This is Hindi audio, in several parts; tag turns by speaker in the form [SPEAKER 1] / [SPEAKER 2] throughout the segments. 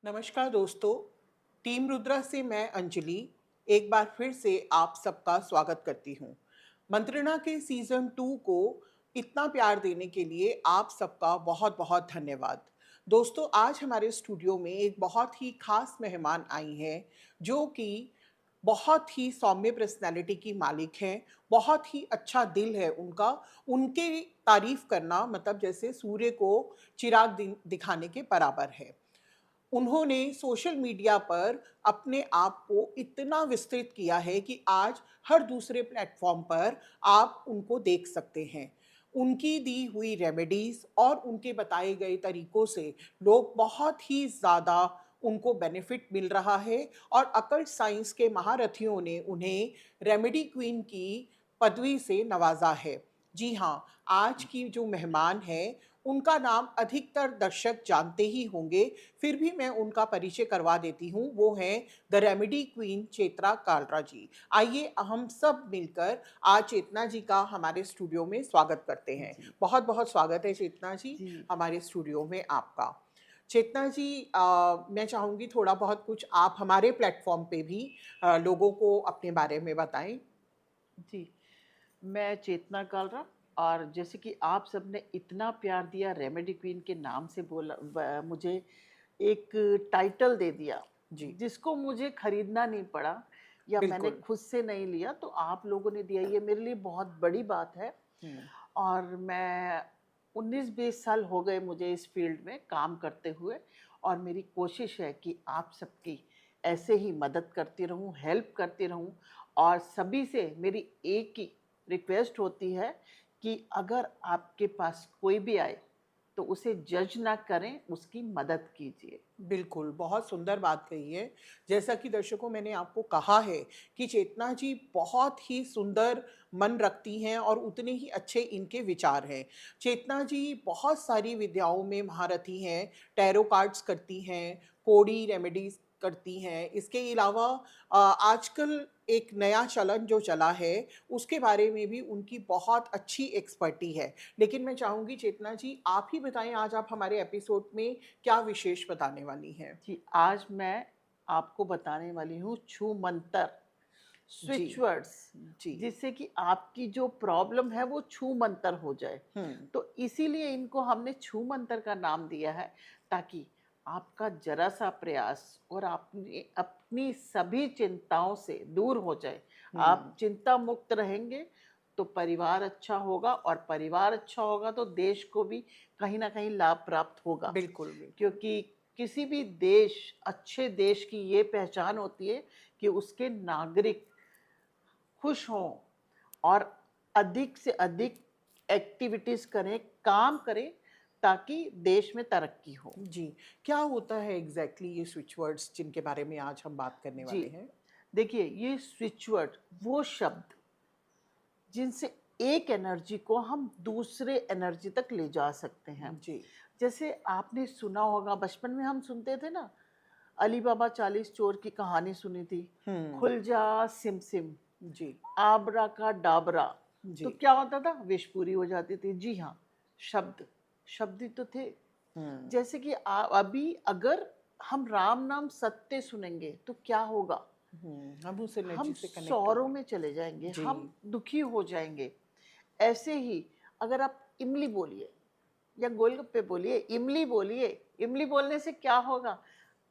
[SPEAKER 1] नमस्कार दोस्तों। टीम रुद्रा से मैं अंजलि एक बार फिर से आप सबका स्वागत करती हूँ। मंत्रणा के सीज़न 2 को इतना प्यार देने के लिए आप सबका बहुत बहुत धन्यवाद। दोस्तों, आज हमारे स्टूडियो में एक बहुत ही खास मेहमान आई हैं जो कि बहुत ही सौम्य पर्सनैलिटी की मालिक हैं। बहुत ही अच्छा दिल है उनका। उनके तारीफ करना मतलब जैसे सूर्य को चिराग दिखाने के बराबर है। उन्होंने सोशल मीडिया पर अपने आप को इतना विस्तृत किया है कि आज हर दूसरे प्लेटफॉर्म पर आप उनको देख सकते हैं। उनकी दी हुई रेमेडीज़ और उनके बताए गए तरीकों से लोग बहुत ही ज़्यादा उनको बेनिफिट मिल रहा है और अकल्ट साइंस के महारथियों ने उन्हें रेमेडी क्वीन की पदवी से नवाजा है। जी हाँ, आज की जो मेहमान है उनका नाम अधिकतर दर्शक जानते ही होंगे, फिर भी मैं उनका परिचय करवा देती हूँ। वो हैं द रेमेडी क्वीन चेतना कालरा जी। आइए हम सब मिलकर आज चेतना जी का हमारे स्टूडियो में स्वागत करते हैं।
[SPEAKER 2] जी,
[SPEAKER 1] बहुत बहुत स्वागत है चेतना जी
[SPEAKER 2] जी।
[SPEAKER 1] हमारे स्टूडियो में आपका। चेतना जी, मैं चाहूँगी थोड़ा बहुत कुछ आप हमारे प्लेटफॉर्म पे भी लोगों को अपने बारे में बताएं।
[SPEAKER 2] जी, मैं चेतना कालरा और जैसे कि आप सबने इतना प्यार दिया रेमेडी क्वीन के नाम से बोला मुझे एक टाइटल दे दिया,
[SPEAKER 1] जी,
[SPEAKER 2] जिसको मुझे खरीदना नहीं पड़ा या मैंने
[SPEAKER 1] बिल्कुल।
[SPEAKER 2] खुद से नहीं लिया, तो आप लोगों ने दिया, ये मेरे लिए बहुत बड़ी बात है।
[SPEAKER 1] हुँ,
[SPEAKER 2] और मैं 19-20 साल हो गए मुझे इस फील्ड में काम करते हुए, और मेरी कोशिश है कि आप सबकी ऐसे ही मदद करती रहूं, हेल्प करती रहूं। और सभी से मेरी एक ही रिक्वेस्ट होती है कि अगर आपके पास कोई भी आए तो उसे जज ना करें, उसकी मदद कीजिए।
[SPEAKER 1] बिल्कुल, बहुत सुंदर बात कही है। जैसा कि दर्शकों मैंने आपको कहा है कि चेतना जी बहुत ही सुंदर मन रखती हैं और उतने ही अच्छे इनके विचार हैं। चेतना जी बहुत सारी विद्याओं में महारथी हैं, टैरो कार्ड्स करती हैं, कोडी रेमेडीज़ करती हैं। इसके अलावा आजकल एक नया चलन जो चला है, उसके बारे में भी उनकी बहुत अच्छी एक्सपर्टी है। लेकिन मैं चाहूँगी चेतना जी, आप ही बताएँ आज आप हमारे एपिसोड में क्या विशेष बताने वाली हैं?
[SPEAKER 2] जी, आज मैं आपको बताने वाली हूँ छू मंतर,
[SPEAKER 1] जी,
[SPEAKER 2] स्विच वर्ड्स,
[SPEAKER 1] जी।
[SPEAKER 2] जिससे कि आपकी जो प्रॉब्लम है वो छू मंतर हो जाए।
[SPEAKER 1] हुँ,
[SPEAKER 2] तो इसीलिए इनको हमने छू मंतर का नाम दिया है, ताकि आपका जरा सा प्रयास और आपने अपनी सभी चिंताओं से दूर हो जाए। आप
[SPEAKER 1] हुँ।
[SPEAKER 2] चिंता मुक्त रहेंगे तो परिवार अच्छा होगा, और परिवार अच्छा होगा तो देश को भी कहीं ना कहीं लाभ प्राप्त होगा।
[SPEAKER 1] बिल्कुल, बिल्कुल।
[SPEAKER 2] क्योंकि किसी भी देश, अच्छे देश की ये पहचान होती है कि उसके नागरिक खुश हों और अधिक से अधिक एक्टिविटीज करें, काम करें, ताकि देश में तरक्की हो।
[SPEAKER 1] जी, क्या होता है एग्ज़ैक्टली ये स्विच वर्ड्स जिनके बारे में आज हम बात करने
[SPEAKER 2] जी,
[SPEAKER 1] वाले हैं?
[SPEAKER 2] देखिए, ये स्विच वर्ड वो शब्द जिनसे एक एनर्जी को हम दूसरे एनर्जी तक ले जा सकते हैं।
[SPEAKER 1] जी।
[SPEAKER 2] जैसे आपने सुना होगा, बचपन में हम सुनते थे ना, अली बाबा 40 चोर की कहानी सुनी थी।
[SPEAKER 1] हुँ,
[SPEAKER 2] खुल जा सिम सिम,
[SPEAKER 1] जी,
[SPEAKER 2] आबरा का डाबरा। तो
[SPEAKER 1] जी।
[SPEAKER 2] क्या होता था, विश पूरी हो जाती थी। जी हाँ, शब्द, शब्द ही तो थे।
[SPEAKER 1] हुँ,
[SPEAKER 2] जैसे कि अभी अगर हम राम नाम सत्य सुनेंगे तो क्या होगा,
[SPEAKER 1] हुँ, हम उस एनर्जी
[SPEAKER 2] हम
[SPEAKER 1] से कनेक्ट
[SPEAKER 2] सौरों
[SPEAKER 1] होंगे।
[SPEAKER 2] में चले जाएंगे,
[SPEAKER 1] जी,
[SPEAKER 2] हम दुखी हो जाएंगे। ऐसे ही अगर आप इमली बोलिए या गोलगप्पे बोलिए, इमली बोलिए, इमली बोलने से क्या होगा,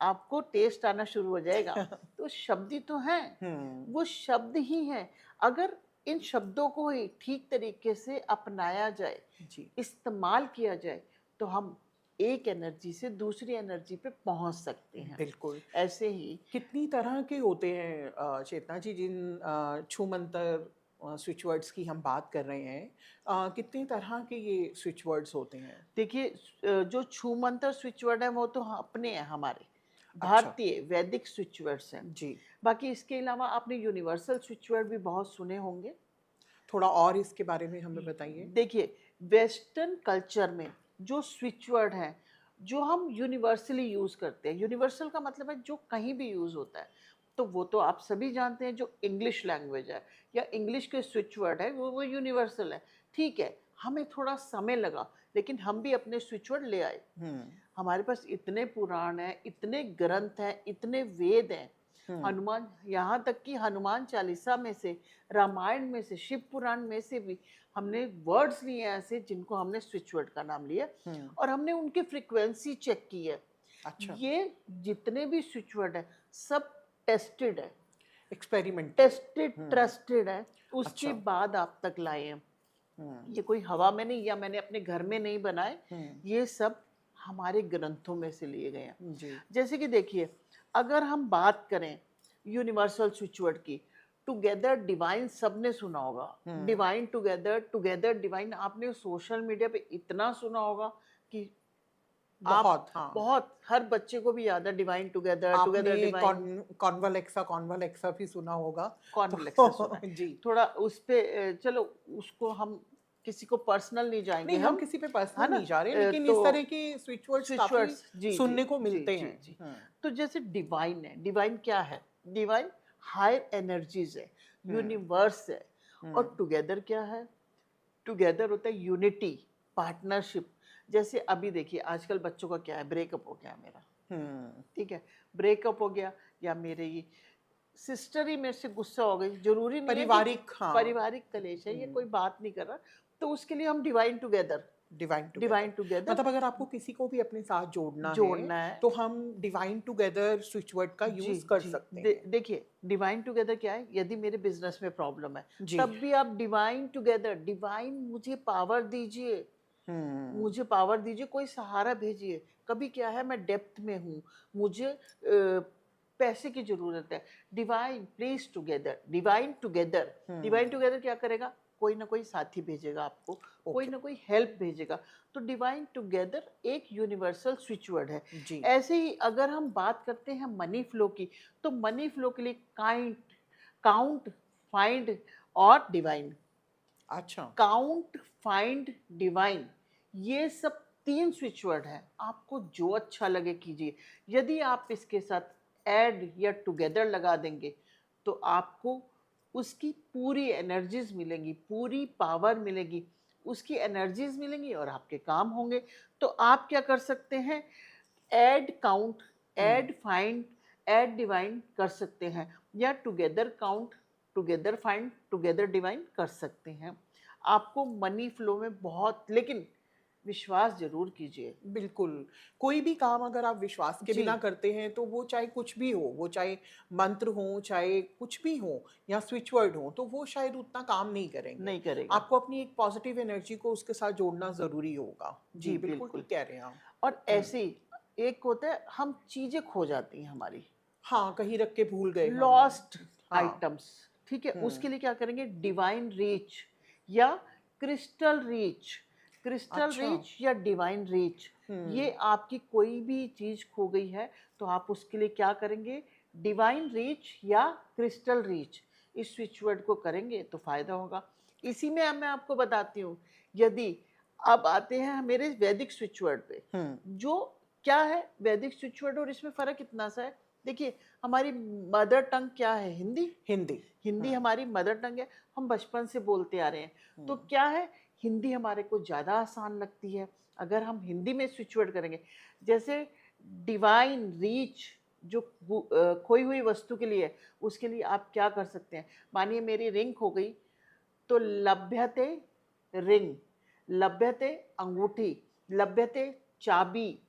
[SPEAKER 2] आपको टेस्ट आना शुरू हो जाएगा। तो शब्द ही तो हैं,
[SPEAKER 1] हुँ,
[SPEAKER 2] वो शब्द ही हैं। अगर इन शब्दों को ही ठीक तरीके से अपनाया जाए,
[SPEAKER 1] जी,
[SPEAKER 2] इस्तेमाल किया जाए, तो हम एक एनर्जी से दूसरी एनर्जी पे पहुंच सकते हैं।
[SPEAKER 1] बिल्कुल।
[SPEAKER 2] ऐसे ही
[SPEAKER 1] कितनी तरह के होते हैं चेतना जी जिन छूमंतर स्विच वर्ड्स की हम बात कर रहे हैं, कितनी तरह के ये स्विच वर्ड्स होते हैं?
[SPEAKER 2] देखिए, जो छू मंतर स्विच वर्ड है वो तो अपने हैं, हमारे
[SPEAKER 1] अच्छा,
[SPEAKER 2] भारतीय वैदिक स्विच वर्ड्स हैं।
[SPEAKER 1] जी।
[SPEAKER 2] बाकी इसके अलावा आपने यूनिवर्सल स्विच वर्ड भी बहुत सुने होंगे।
[SPEAKER 1] थोड़ा और इसके बारे में हमें बताइए।
[SPEAKER 2] देखिए, वेस्टर्न कल्चर में जो स्विच वर्ड हैं, जो हम यूनिवर्सली यूज करते हैं, यूनिवर्सल का मतलब है जो कहीं भी यूज होता है, तो वो तो आप सभी जानते हैं, जो इंग्लिश लैंग्वेज है या इंग्लिश के स्विच वर्ड है, वो यूनिवर्सल है। ठीक है, हमें थोड़ा समय लगा, लेकिन हम भी अपने स्विच वर्ड ले आए।
[SPEAKER 1] हुँ,
[SPEAKER 2] हमारे पास इतने पुराण हैं, इतने ग्रंथ हैं, इतने वेद हैं। हनुमान, यहाँ तक कि हनुमान चालीसा में से, रामायण में से, शिव पुराण में से भी हमने वर्ड्स लिए हैं ऐसे जिनको हमने स्विच वर्ड का नाम लिया और हमने उनकी फ्रीक्वेंसी चेक की है।
[SPEAKER 1] अच्छा,
[SPEAKER 2] ये जितने भी स्विच वर्ड है सब टेस्टेड है,
[SPEAKER 1] एक्सपेरिमेंट।
[SPEAKER 2] टेस्टेड ट्रस्टेड है, उसके
[SPEAKER 1] अच्छा।
[SPEAKER 2] बाद आप तक लाए हैं। ये कोई हवा में नहीं, या मैंने अपने घर में नहीं बनाए, ये सब हमारे ग्रंथों में से लिए गए हैं।
[SPEAKER 1] जी।
[SPEAKER 2] जैसे कि देखिए, अगर हम बात करें यूनिवर्सल स्विच वर्ड की, टुगेदर डिवाइन सबने सुना होगा। डिवाइन टुगेदर, टुगेदर डिवाइन आपने सोशल मीडिया पे इतना सुना होगा कि आप
[SPEAKER 1] बहुत, हाँ।
[SPEAKER 2] बहुत, हर बच्चे को भी याद है डिवाइन टुगेदर, टुगेदर
[SPEAKER 1] आपने
[SPEAKER 2] डिवाइन।
[SPEAKER 1] कॉन्वलेक्सा भी सुना होगा।
[SPEAKER 2] कॉन्फ्लेक्स सुना है।
[SPEAKER 1] जी।
[SPEAKER 2] थोड़ा उस पे चलो, उसको हम किसी को पर्सनल नहीं जाएंगे,
[SPEAKER 1] नहीं, हम किसी पे पर्सनल
[SPEAKER 2] है ना।
[SPEAKER 1] नहीं जा रहे, लेकिन
[SPEAKER 2] तो
[SPEAKER 1] इस तरह के स्विच वर्ड्स
[SPEAKER 2] स्विच
[SPEAKER 1] काफी
[SPEAKER 2] वर्ड्स, जी जी
[SPEAKER 1] सुनने को
[SPEAKER 2] जी
[SPEAKER 1] मिलते
[SPEAKER 2] जी
[SPEAKER 1] हैं।
[SPEAKER 2] जी। तो जैसे डिवाइन है, डिवाइन क्या है? डिवाइन हायर एनर्जीज है, यूनिवर्स है। और टुगेदर क्या है? टुगेदर होता है यूनिटी, पार्टनरशिप। जैसे अभी देखिए, आजकल बच्चों का क्या है, ब्रेकअप हो गया मेरा, ठीक है, ब्रेकअप हो गया, या मेरे ये सिस्टर ही मेरे से गुस्सा हो गई, जरूरी नहीं है कि
[SPEAKER 1] पारिवारिक, हाँ।
[SPEAKER 2] पारिवारिक कलेश है, ये कोई बात नहीं कर रहा, तो उसके लिए हम divine together,
[SPEAKER 1] divine
[SPEAKER 2] divine
[SPEAKER 1] together,
[SPEAKER 2] together
[SPEAKER 1] मतलब अगर आपको किसी को भी अपने साथ जोड़ना है,
[SPEAKER 2] जोड़ना है।
[SPEAKER 1] तो हम डिवाइन टुगेदर स्विच वर्ड का
[SPEAKER 2] जी
[SPEAKER 1] यूज कर
[SPEAKER 2] जी,
[SPEAKER 1] सकते हैं।
[SPEAKER 2] देखिए, डिवाइन टुगेदर क्या है? यदि मेरे बिजनेस में प्रॉब्लम है,
[SPEAKER 1] जी।
[SPEAKER 2] तब भी आप डिवाइन टुगेदर, डिवाइन मुझे पावर दीजिए, मुझे पावर दीजिए, कोई सहारा भेजिए। कभी क्या है, मैं डेप्थ में हूँ, मुझे पैसे की जरूरत है, divine please together, divine together. Divine together क्या करेगा? कोई ना कोई साथी भेजेगा आपको, कोई ना कोई हेल्प भेजेगा। तो डिवाइन टुगेदर एक यूनिवर्सल स्विच वर्ड है।
[SPEAKER 1] जी।
[SPEAKER 2] ऐसे ही अगर हम बात करते हैं मनी फ्लो की, तो मनी फ्लो के लिए काउंट, फाइंड और डिवाइन।
[SPEAKER 1] अच्छा।
[SPEAKER 2] काउंट, फाइंड, डिवाइन, ये सब 3 स्विच वर्ड हैं। आपको जो अच्छा लगे कीजिए। यदि आप इसके साथ ऐड या टुगेदर लगा देंगे, तो आपको उसकी पूरी एनर्जीज मिलेंगी, पूरी पावर मिलेगी, उसकी एनर्जीज मिलेंगी और आपके काम होंगे। तो आप क्या कर सकते हैं? Add count, add find, add divine कर सकते हैं, या together count, together find, together divine कर सकते हैं। आपको मनी फ्लो में बहुत, लेकिन विश्वास जरूर कीजिए।
[SPEAKER 1] बिल्कुल। कोई भी काम अगर आप विश्वास के
[SPEAKER 2] जी
[SPEAKER 1] बिना करते हैं, तो वो चाहे कुछ भी हो, वो चाहे मंत्र हो, चाहे कुछ भी हो, या स्विच वर्ड हो, तो वो शायद उतना काम नहीं करेंगे।
[SPEAKER 2] नहीं करेगा।
[SPEAKER 1] आपको अपनी एक पॉजिटिव एनर्जी को उसके साथ जोड़ना ज़रूरी होगा। जी,
[SPEAKER 2] जी
[SPEAKER 1] बिल्कुल
[SPEAKER 2] बिल्कुल।
[SPEAKER 1] ठीक कह रहे हैं आप।
[SPEAKER 2] और ऐसे ही एक होता है, हम चीजें खो जाती हैं हमारी,
[SPEAKER 1] हाँ, कहीं रख के भूल गए हम।
[SPEAKER 2] लॉस्ट
[SPEAKER 1] हाँ।
[SPEAKER 2] आइटम्स, ठीक है, उसके लिए क्या करेंगे? डिवाइन रीच या क्रिस्टल रीच, क्रिस्टल
[SPEAKER 1] अच्छा।
[SPEAKER 2] रीच या डिवाइन रीच। ये आपकी कोई भी चीज खो गई है, तो आप उसके लिए क्या करेंगे? डिवाइन रीच या क्रिस्टल रीच, इस स्विच वर्ड को करेंगे तो फायदा होगा। इसी में अब मैं आपको बताती हूँ। यदि अब आते हैं मेरे वैदिक स्विच वर्ड पे, जो क्या है वैदिक स्विच वर्ड और इसमें फर्क इतना सा है। देखिए, हमारी मदर टंग क्या है? हिंदी।
[SPEAKER 1] हिंदी।
[SPEAKER 2] हिंदी हमारी मदर टंग है, हम बचपन से बोलते आ रहे हैं। तो क्या है, हिंदी हमारे को ज़्यादा आसान लगती है। अगर हम हिंदी में स्विच वर्ड करेंगे, जैसे डिवाइन रीच जो खोई हुई वस्तु के लिए है, उसके लिए आप क्या कर सकते हैं? मानिए मेरी रिंग खो गई, तो लभ्यते रिंग, लभ्यते अंगूठी, लभ्यते चाबी,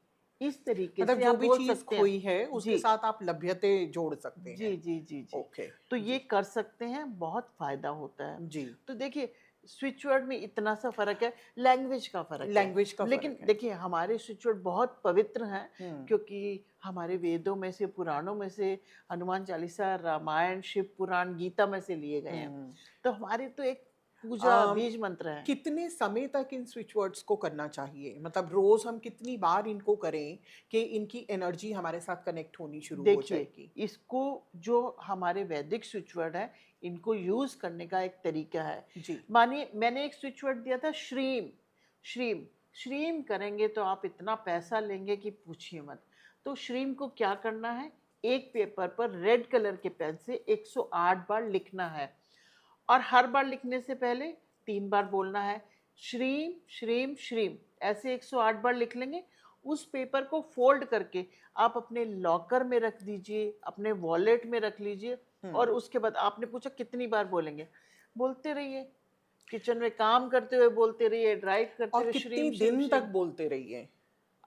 [SPEAKER 2] इस तरीके
[SPEAKER 1] मतलब
[SPEAKER 2] से
[SPEAKER 1] जो
[SPEAKER 2] आप
[SPEAKER 1] भी
[SPEAKER 2] बोल
[SPEAKER 1] चीज़
[SPEAKER 2] सकते हैं।
[SPEAKER 1] खोई है, उसके
[SPEAKER 2] जी
[SPEAKER 1] साथ आप लभ्यते जोड़ सकते
[SPEAKER 2] जी
[SPEAKER 1] हैं।
[SPEAKER 2] जी जी जी।
[SPEAKER 1] ओके।
[SPEAKER 2] तो ये
[SPEAKER 1] जी।
[SPEAKER 2] कर सकते हैं, बहुत फायदा होता है।
[SPEAKER 1] जी।
[SPEAKER 2] तो देखिए, स्विच वर्ड में इतना सा फर्क है, लैंग्वेज का फर्क है।
[SPEAKER 1] लैंग्वेज का
[SPEAKER 2] लेकिन
[SPEAKER 1] फ़र्क है।
[SPEAKER 2] देखिए, हमारे स्विच वर्ड बहुत पवित्र हैं, क्योंकि हमारे वेदों में से, पुराणों में से, हनुमान चालीसा, रामायण, शिव पुराण, गीता में से लिए गए हैं। तो हमारे तो एक पूजा
[SPEAKER 1] अम,
[SPEAKER 2] बीज मंत्र है।
[SPEAKER 1] कितने समय तक इन स्विच वर्ड्स को करना चाहिए? मतलब रोज हम कितनी बार इनको करें कि इनकी एनर्जी हमारे साथ कनेक्ट होनी शुरू हो
[SPEAKER 2] देखिए,
[SPEAKER 1] जाएगी?
[SPEAKER 2] इसको, जो हमारे वैदिक स्विच वर्ड है, इनको यूज करने का एक तरीका है।
[SPEAKER 1] जी।
[SPEAKER 2] मानिए मैंने एक स्विच वर्ड दिया था, श्रीम। श्रीम, श्रीम करेंगे तो आप इतना पैसा लेंगे कि पूछिए मत। तो श्रीम को क्या करना है? एक पेपर पर रेड कलर के पेन से 108 बार लिखना है, और हर बार लिखने से पहले 3 बार बोलना है, श्रीम श्रीम श्रीम। ऐसे 108 बार लिख लेंगे, उस पेपर को फोल्ड करके आप अपने लॉकर में रख दीजिए, अपने वॉलेट में रख लीजिए, और उसके बाद आपने पूछा कितनी बार बोलेंगे, बोलते रहिए, किचन में काम करते हुए बोलते रहिए, ड्राइव करते
[SPEAKER 1] और
[SPEAKER 2] हुए,
[SPEAKER 1] कितनी
[SPEAKER 2] श्रीम श्रीम
[SPEAKER 1] दिन तक
[SPEAKER 2] श्रीम,
[SPEAKER 1] बोलते रहिए?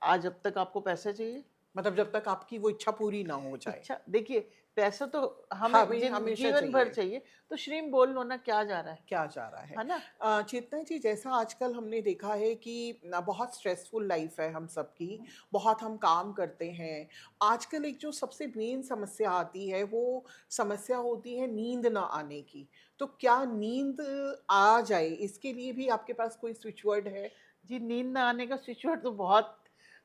[SPEAKER 2] आज जब तक आपको पैसे चाहिए।
[SPEAKER 1] मतलब जब तक आपकी वो इच्छा पूरी ना हो जाए।
[SPEAKER 2] इच्छा देखिए, पैसा तो
[SPEAKER 1] हाँ
[SPEAKER 2] हमें
[SPEAKER 1] भाई, हमेशा
[SPEAKER 2] जीवन भर
[SPEAKER 1] चाहिए।
[SPEAKER 2] चाहिए, तो श्रीम बोल लो ना, क्या जा रहा
[SPEAKER 1] क्या जा रहा है?
[SPEAKER 2] है ना?
[SPEAKER 1] चेतना जी, जैसा आजकल हमने देखा है कि बहुत स्ट्रेसफुल लाइफ है हम सबकी, बहुत हम काम करते हैं। आजकल एक जो सबसे मेन समस्या आती है, वो समस्या होती है नींद ना आने की। तो क्या नींद आ जाए, इसके लिए भी आपके पास कोई स्विच वर्ड है?
[SPEAKER 2] जी, नींद ना आने का स्विच वर्ड तो बहुत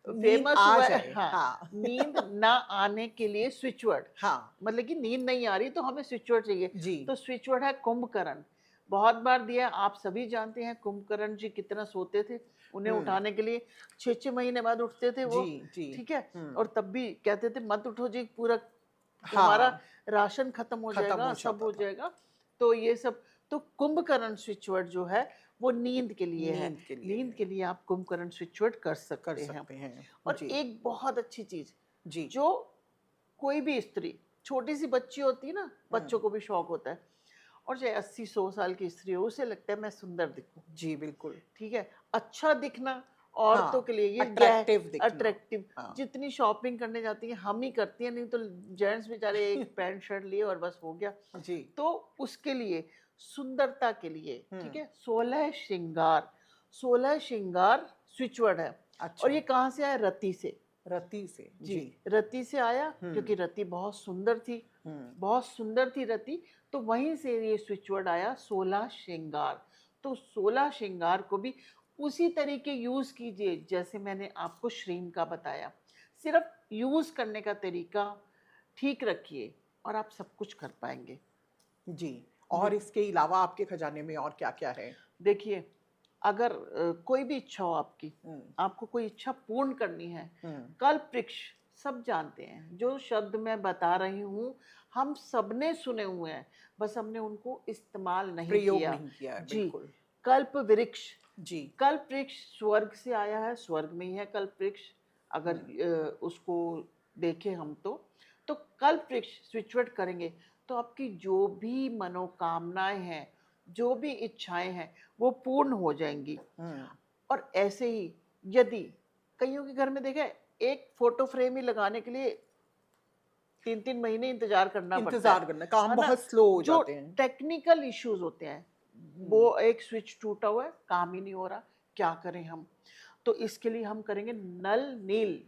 [SPEAKER 1] नींद
[SPEAKER 2] फेमस
[SPEAKER 1] आ
[SPEAKER 2] हुआ है।
[SPEAKER 1] जाए,
[SPEAKER 2] हाँ,
[SPEAKER 1] हाँ।
[SPEAKER 2] नींद ना आने के लिए स्विच वर्ड,
[SPEAKER 1] हाँ,
[SPEAKER 2] मतलब कि नींद नहीं आ रही तो हमें स्विच वर्ड चाहिए।
[SPEAKER 1] जी।
[SPEAKER 2] तो स्विच वर्ड है कुंभकर्ण। बहुत बार दिया, आप सभी जानते हैं कुंभकर्ण जी कितना सोते थे। उन्हें
[SPEAKER 1] हुँ,
[SPEAKER 2] उठाने के लिए 6-6 महीने बाद उठते थे वो,
[SPEAKER 1] जी, जी।
[SPEAKER 2] ठीक है?
[SPEAKER 1] हुँ,
[SPEAKER 2] और तब भी कहते थे मत उठो जी, पूरा हमारा
[SPEAKER 1] हाँ,
[SPEAKER 2] राशन खत्म हो
[SPEAKER 1] खत्म
[SPEAKER 2] जाएगा,
[SPEAKER 1] हो
[SPEAKER 2] सब
[SPEAKER 1] जाता
[SPEAKER 2] हो
[SPEAKER 1] था।
[SPEAKER 2] जाएगा। तो ये सब, तो कुंभकर्ण स्विच वर्ड जो है वो नींद के लिए है।
[SPEAKER 1] नींद के लिए
[SPEAKER 2] नींद
[SPEAKER 1] है,
[SPEAKER 2] के लिए आप कुंभकर्ण स्विच वर्ड कर
[SPEAKER 1] कर
[SPEAKER 2] सकते हैं।
[SPEAKER 1] सकते हैं।
[SPEAKER 2] और
[SPEAKER 1] जी,
[SPEAKER 2] एक बहुत अच्छी चीज,
[SPEAKER 1] जी।
[SPEAKER 2] जो कोई भी स्त्री, छोटी सी बच्ची होती है ना,
[SPEAKER 1] हुँ,
[SPEAKER 2] बच्चों को भी शौक होता है, और चाहे 80-100 साल की स्त्री हो, उसे लगता है मैं सुंदर दिखूं,
[SPEAKER 1] जी, बिल्कुल।
[SPEAKER 2] ठीक है? अच्छा दिखना औरतों
[SPEAKER 1] हाँ,
[SPEAKER 2] के लिए ये गैर
[SPEAKER 1] अट्रैक्टिव दिखना।
[SPEAKER 2] अट्रैक्टिव।
[SPEAKER 1] हाँ,
[SPEAKER 2] जितनी शॉपिंग करने जाती हैं हम ही करती हैं, नहीं तो जेंट्स बेचारे एक पैंट शर्ट लिए और बस हो गया।
[SPEAKER 1] जी।
[SPEAKER 2] तो उसके लिए, सुंदरता के लिए,
[SPEAKER 1] हुँ,
[SPEAKER 2] ठीक है, 16 श्रृंगार, 16 श्रृंगार स्विच वर्ड है। और
[SPEAKER 1] अच्छा,
[SPEAKER 2] ये कहाँ से आया? रति से।
[SPEAKER 1] रति से,
[SPEAKER 2] जी,
[SPEAKER 1] जी।
[SPEAKER 2] रति से आया,
[SPEAKER 1] हुँ,
[SPEAKER 2] क्योंकि रति बहुत सुंदर थी,
[SPEAKER 1] हुँ,
[SPEAKER 2] बहुत सुंदर थी रति। तो वहीं से ये स्विच वर्ड आया 16 श्रृंगार। तो 16 श्रृंगार को भी उसी तरीके यूज कीजिए जैसे मैंने आपको श्रीम का बताया। सिर्फ यूज करने का तरीका ठीक रखिए और आप सब कुछ कर पाएंगे।
[SPEAKER 1] जी।
[SPEAKER 2] जी,
[SPEAKER 1] और इसके अलावा आपके खजाने में और क्या-क्या है?
[SPEAKER 2] देखिए, अगर कोई भी इच्छा हो आपकी,
[SPEAKER 1] हुँ,
[SPEAKER 2] आपको कोई इच्छा पूर्ण करनी है,
[SPEAKER 1] हुँ,
[SPEAKER 2] कल्प वृक्ष, सब जानते हैं जो शब्द मैं बता रही हूँ, हम सबने सुने हुए हैं, बस हमने उनको इस्तेमाल नहीं
[SPEAKER 1] प्रयोग
[SPEAKER 2] किया।
[SPEAKER 1] नहीं किया है,
[SPEAKER 2] जी,
[SPEAKER 1] बिल्कुल।
[SPEAKER 2] कल्प वृक्ष,
[SPEAKER 1] जी।
[SPEAKER 2] कल्प वृक्ष स्वर्ग से आया है, स्वर्ग में ही है कल्प वृक्ष। अगर
[SPEAKER 1] हुँ,
[SPEAKER 2] उसको देखें हम तो कल्प वृक्ष स्विचवर्ड करेंगे तो आपकी जो भी मनोकामनाएं हैं, जो भी इच्छाएं हैं, वो पूर्ण हो जाएंगी।
[SPEAKER 1] हुँ।
[SPEAKER 2] और ऐसे ही, यदि कईयों के घर में देखें, एक फोटो फ्रेम ही लगाने के लिए 3-3 महीने इंतजार करना पड़ता
[SPEAKER 1] इंतज़ार करना, काम
[SPEAKER 2] है ना?
[SPEAKER 1] बहुत स्लो हो
[SPEAKER 2] जो
[SPEAKER 1] जाते हैं।
[SPEAKER 2] टेक्निकल इश्यूज होते हैं, वो
[SPEAKER 1] हुँ,
[SPEAKER 2] एक स्विच टूटा हुआ है, काम ही नहीं हो रहा, क्या करें हम? तो इसके लिए हम करेंगे नल नील।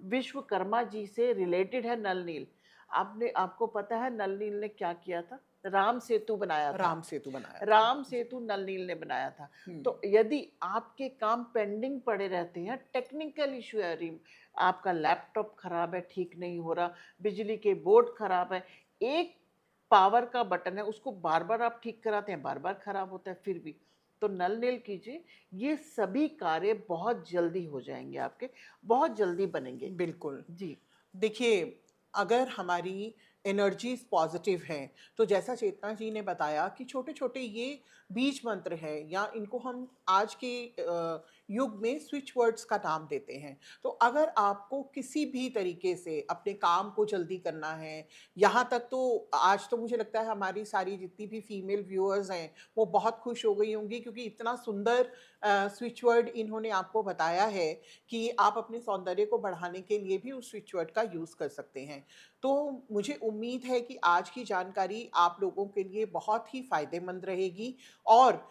[SPEAKER 2] विश्वकर्मा जी से रिलेटेड है नल नील। आपने आपको पता है नल नील ने क्या किया था? राम सेतु बनाया था।
[SPEAKER 1] राम सेतु बनाया था।
[SPEAKER 2] राम
[SPEAKER 1] जी।
[SPEAKER 2] सेतु नल नील ने बनाया था।
[SPEAKER 1] हुँ,
[SPEAKER 2] तो यदि आपके काम पेंडिंग पड़े रहते हैं, टेक्निकल इशू है, आपका लैपटॉप खराब है, ठीक नहीं हो रहा, बिजली के बोर्ड खराब है, एक पावर का बटन है, उसको बार बार आप ठीक कराते हैं, बार बार खराब होता है, फिर भी तो नल नील कीजिए। ये सभी कार्य बहुत जल्दी हो जाएंगे आपके, बहुत जल्दी बनेंगे।
[SPEAKER 1] बिल्कुल।
[SPEAKER 2] जी,
[SPEAKER 1] देखिए, अगर हमारी एनर्जीज पॉजिटिव हैं, तो जैसा चेतना जी ने बताया कि छोटे-छोटे ये बीज मंत्र हैं, या इनको हम आज के युग में स्विच वर्ड्स का नाम देते हैं। तो अगर आपको किसी भी तरीके से अपने काम को जल्दी करना है, यहाँ तक तो आज तो मुझे लगता है हमारी सारी जितनी भी फीमेल व्यूअर्स हैं, वो बहुत खुश हो गई होंगी, क्योंकि इतना सुंदर स्विच वर्ड इन्होंने आपको बताया है कि आप अपने सौंदर्य को बढ़ाने के लिए भी उस स्विच वर्ड का यूज़ कर सकते हैं। तो मुझे उम्मीद है कि आज की जानकारी आप लोगों के लिए बहुत ही फ़ायदेमंद रहेगी, और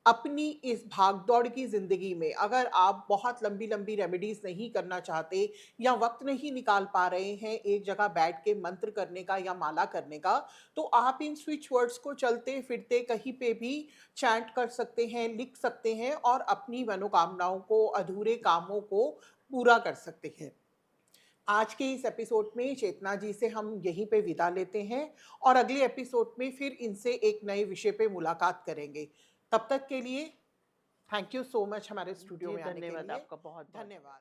[SPEAKER 1] अपनी इस भाग-दौड़ की ज़िंदगी में अगर आप बहुत लंबी-लंबी रेमेडीज़ नहीं करना चाहते, या वक़्त नहीं निकाल पा रहे हैं एक जगह बैठ के मंत्र करने का या माला करने का, तो आप इन स्विच वर्ड्स को चलते-फिरते कहीं पे भी चैंट कर सकते हैं, लिख सकते हैं, और अपनी मनोकामनाओं को, अधूरे कामों को पूरा कर सकते हैं। आज के इस एपिसोड में चेतना जी से हम यहीं पे विदा लेते हैं, और अगले एपिसोड में फिर इनसे एक नए विषय पे मुलाकात करेंगे। तब तक के लिए थैंक यू सो मच हमारे स्टूडियो
[SPEAKER 2] जी,
[SPEAKER 1] में आने के
[SPEAKER 2] धन्यवाद
[SPEAKER 1] लिए।
[SPEAKER 2] आपका बहुत बहुत।
[SPEAKER 1] धन्यवाद।